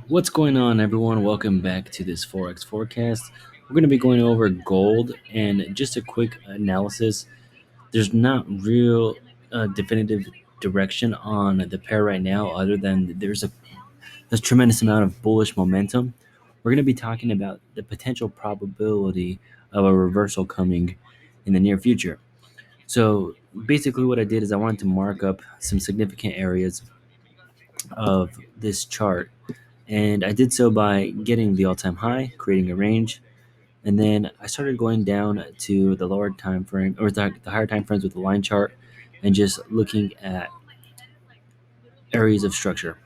What's going on, everyone? Welcome back to this Forex forecast. We're going to be going over gold and just a quick analysis. There's not real definitive direction on the pair right now, other than there's tremendous amount of bullish momentum. We're going to be talking about the potential probability of a reversal coming in the near future. So basically, what I did is I wanted to mark up some significant areas of this chart, and I did so by getting the all-time high, creating a range, and then I started going down to the lower time frame or the higher time frames with the line chart, and just looking at areas of structure.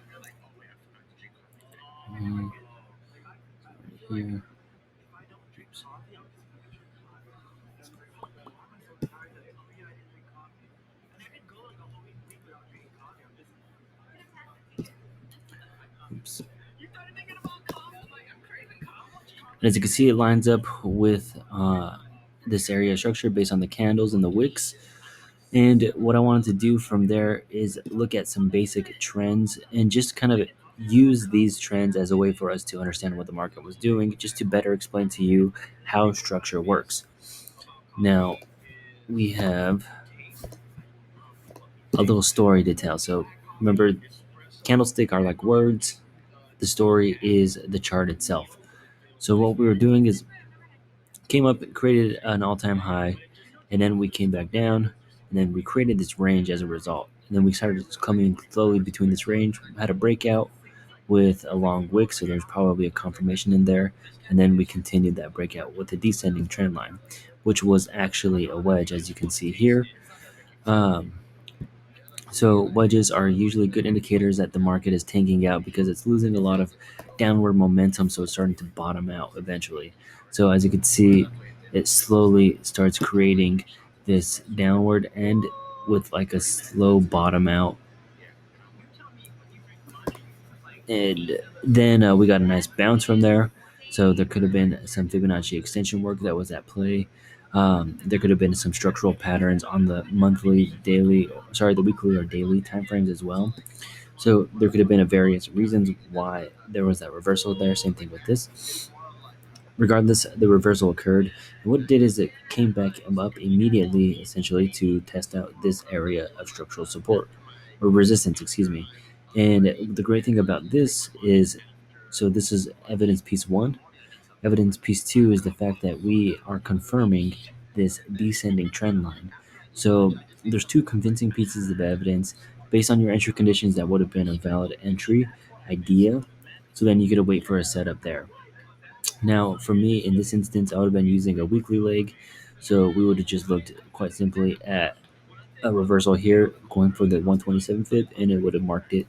Mm, here. Oops. And as you can see, it lines up with this area of structure based on the candles and the wicks. And what I wanted to do from there is look at some basic trends and just kind of use these trends as a way for us to understand what the market was doing, just to better explain to you how structure works. Now, we have a little story to tell. So, remember, candlestick are like words, the story is the chart itself. So, what we were doing is came up, created an all time high, and then we came back down, and then we created this range as a result. And then we started coming slowly between this range, had a breakout with a long wick, so there's probably a confirmation in there. And then we continued that breakout with a descending trend line, which was actually a wedge, as you can see here. Um, so wedges are usually good indicators that the market is tanking out because it's losing a lot of downward momentum, so it's starting to bottom out eventually. So as you can see, it slowly starts creating this downward end with like a slow bottom out, and then we got a nice bounce from there. So there could have been some Fibonacci extension work that was at play. There could have been some structural patterns on the the weekly or daily timeframes as well. So there could have been a various reasons why there was that reversal there. Same thing with this. Regardless, the reversal occurred. And what it did is it came back up immediately, essentially, to test out this area of structural support or resistance, excuse me. And the great thing about this is, so this is evidence piece one. Evidence piece two is the fact that we are confirming this descending trend line. So there's two convincing pieces of evidence based on your entry conditions that would have been a valid entry idea. So then you get to wait for a setup there. Now, for me, in this instance, I would have been using a weekly leg. So we would have just looked quite simply at a reversal here, going for the 127 fib, and it would have marked it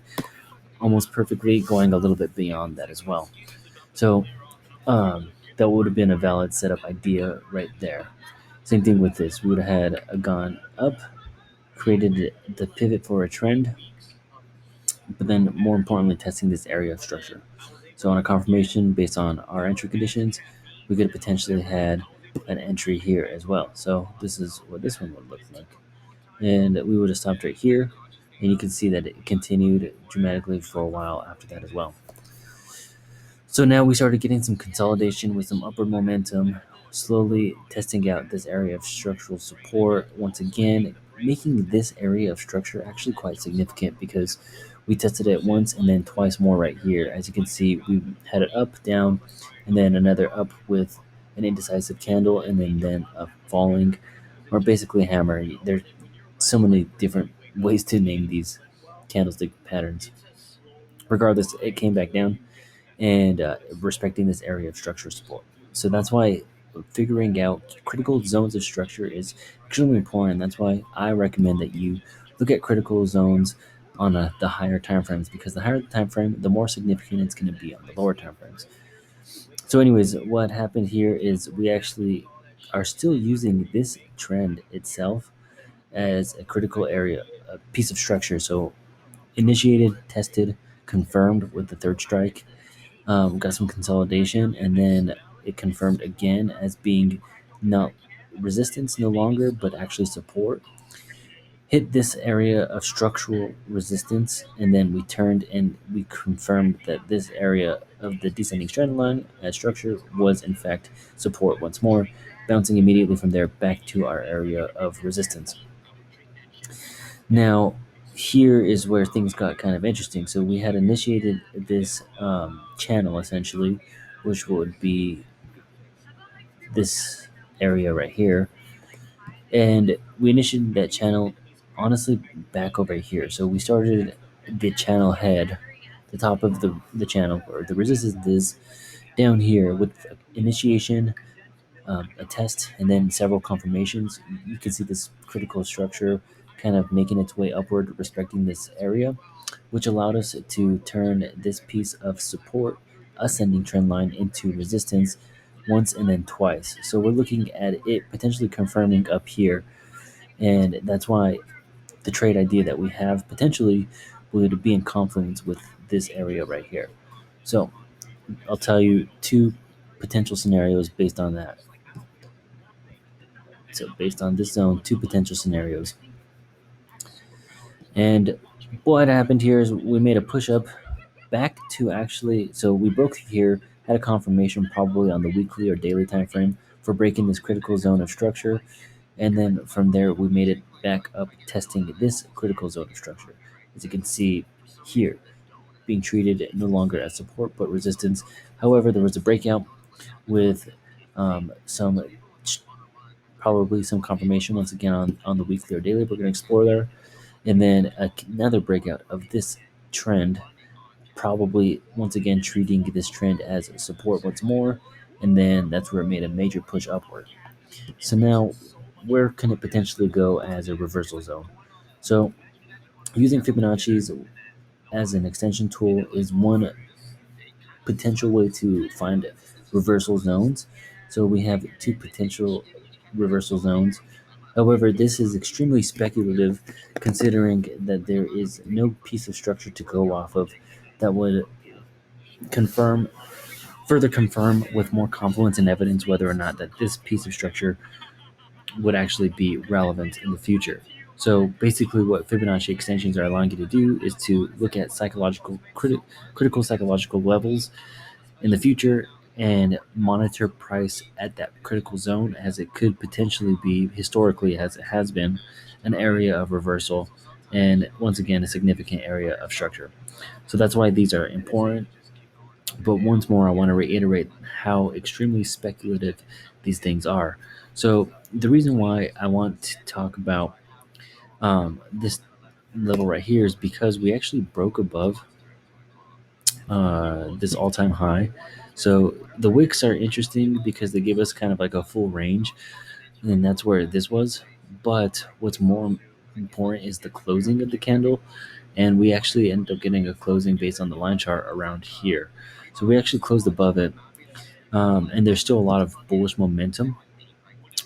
almost perfectly, going a little bit beyond that as well. So that would have been a valid setup idea right there. Same thing with this. We would have had a gone up, created the pivot for a trend, but then more importantly, testing this area of structure. So on a confirmation based on our entry conditions, we could have potentially had an entry here as well. So this is what this one would look like. And we would have stopped right here. And you can see that it continued dramatically for a while after that as well. So now we started getting some consolidation with some upward momentum, slowly testing out this area of structural support once again, making this area of structure actually quite significant because we tested it once and then twice more right here. As you can see, we had it up, down, and then another up with an indecisive candle, and then a falling, or basically a hammer. There's so many different ways to name these candlestick patterns. Regardless, it came back down and respecting this area of structure support. So that's why figuring out critical zones of structure is extremely important. That's why I recommend that you look at critical zones on the higher time frames, because the higher the time frame, the more significant it's going to be on the lower time frames. So, anyways, what happened here is we actually are still using this trend itself as a critical area, a piece of structure. So, initiated, tested, confirmed with the third strike, got some consolidation, and then it confirmed again as being not resistance no longer, but actually support. hit this area of structural resistance, and then we turned and we confirmed that this area of the descending trend line as structure was in fact support once more, bouncing immediately from there back to our area of resistance. Now, here is where things got kind of interesting. So we had initiated this channel essentially, which would be this area right here, and we initiated that channel honestly back over here. So we started the channel head, the top of the channel, or the resistance is down here with initiation, a test, and then several confirmations. You can see this critical structure kind of making its way upward, respecting this area, which allowed us to turn this piece of support ascending trend line into resistance once and then twice. So we're looking at it potentially confirming up here, and that's why the trade idea that we have potentially would be in confluence with this area right here. So I'll tell you two potential scenarios based on that. So based on this zone, two potential scenarios. And what happened here is we made a push up back to actually, so we broke here, had a confirmation probably on the weekly or daily time frame for breaking this critical zone of structure, and then from there we made it back up testing this critical zone of structure. As you can see here, being treated no longer as support but resistance. However, there was a breakout with some probably some confirmation once again on the weekly or daily. We're going to explore there, and then another breakout of this trend, probably once again treating this trend as support once more, and then that's where it made a major push upward. So now, where can it potentially go as a reversal zone? So using Fibonacci's as an extension tool is one potential way to find reversal zones. So we have two potential reversal zones. However, this is extremely speculative considering that there is no piece of structure to go off of that would confirm further confirm with more confluence and evidence whether or not that this piece of structure would actually be relevant in the future. So basically, what Fibonacci extensions are allowing you to do is to look at critical psychological levels in the future and monitor price at that critical zone, as it could potentially be historically, as it has been, an area of reversal, and once again a significant area of structure. So that's why these are important. But once more, I want to reiterate how extremely speculative these things are. So the reason why I want to talk about this level right here is because we actually broke above this all-time high. So the wicks are interesting because they give us kind of like a full range, and that's where this was. But what's more important is the closing of the candle, and we actually ended up getting a closing based on the line chart around here. So we actually closed above it, and there's still a lot of bullish momentum,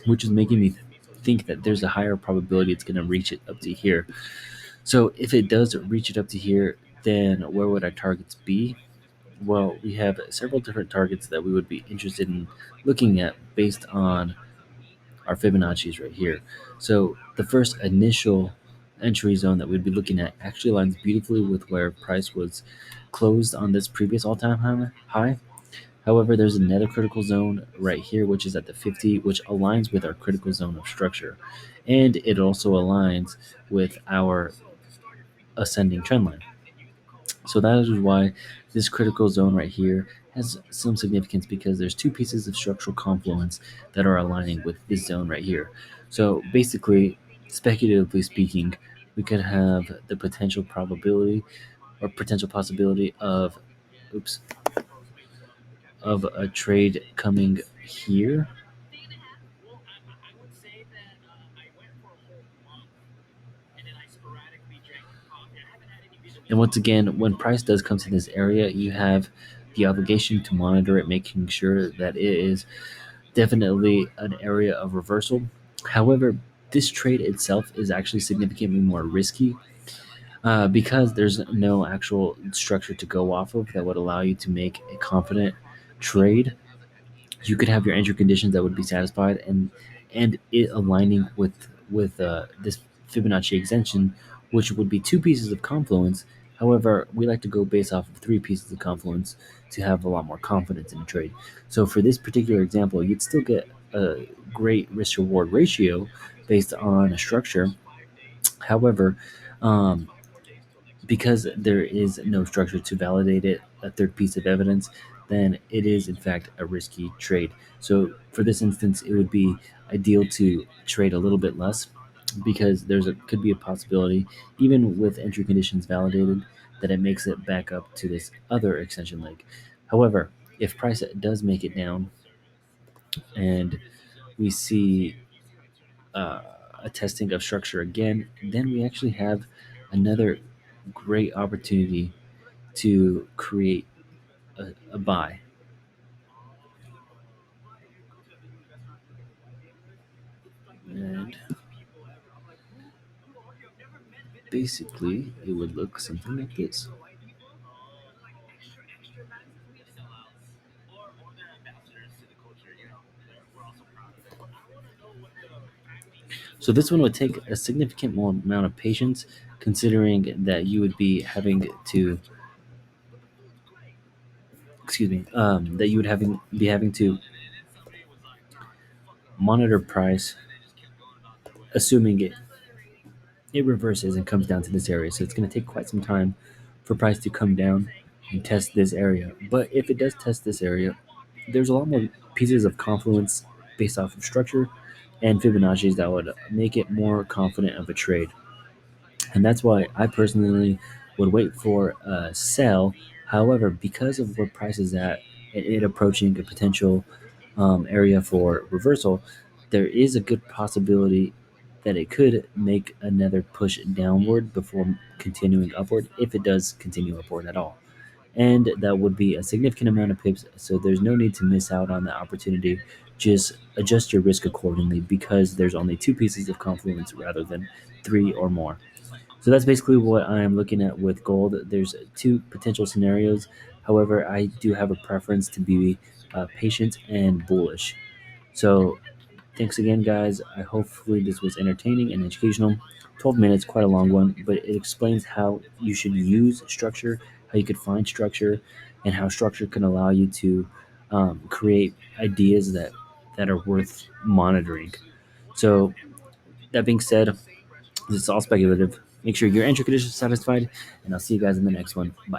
which is making me think that there's a higher probability it's going to reach it up to here. So if it does reach it up to here, then where would our targets be? Well, we have several different targets that we would be interested in looking at based on our Fibonacci's right here. So the first initial entry zone that we'd be looking at actually aligns beautifully with where price was closed on this previous all-time high. However, there's another critical zone right here, which is at the 50, which aligns with our critical zone of structure. And it also aligns with our ascending trend line. So that is why this critical zone right here has some significance, because there's two pieces of structural confluence that are aligning with this zone right here. So basically, speculatively speaking, we could have the potential probability or potential possibility of, oops, of a trade coming here. And once again, when price does come to this area, you have the obligation to monitor it, making sure that it is definitely an area of reversal. However, this trade itself is actually significantly more risky because there's no actual structure to go off of that would allow you to make a confident trade. You could have your entry conditions that would be satisfied, and it aligning with this Fibonacci extension, which would be two pieces of confluence. However, we like to go based off of three pieces of confluence to have a lot more confidence in a trade. So for this particular example, you'd still get a great risk reward ratio based on a structure. However, um, because there is no structure to validate it, a third piece of evidence, then it is in fact a risky trade. So for this instance, it would be ideal to trade a little bit less because could be a possibility, even with entry conditions validated, that it makes it back up to this other extension leg. However, if price does make it down and we see uh, a testing of structure again, then we actually have another great opportunity to create a buy. And basically, it would look something like this. So this one would take a significant more amount of patience, considering that you would be having to, excuse me, that you would be having to monitor price, assuming it reverses and comes down to this area. So it's going to take quite some time for price to come down and test this area. But if it does test this area, there's a lot more pieces of confluence based off of structure and Fibonacci's that would make it more confident of a trade. And that's why I personally would wait for a sell. However, because of where price is at and it approaching a potential area for reversal, there is a good possibility that it could make another push downward before continuing upward if it does continue upward at all. And that would be a significant amount of pips, so there's no need to miss out on the opportunity. Just adjust your risk accordingly because there's only two pieces of confluence rather than three or more. So that's basically what I am looking at with gold. There's two potential scenarios. However, I do have a preference to be patient and bullish. So thanks again, guys. I hopefully this was entertaining and educational. 12 minutes, quite a long one, but it explains how you should use structure, how you could find structure, and how structure can allow you to create ideas that are worth monitoring. So that being said, this is all speculative. Make sure your entry conditions are satisfied, and I'll see you guys in the next one. Bye.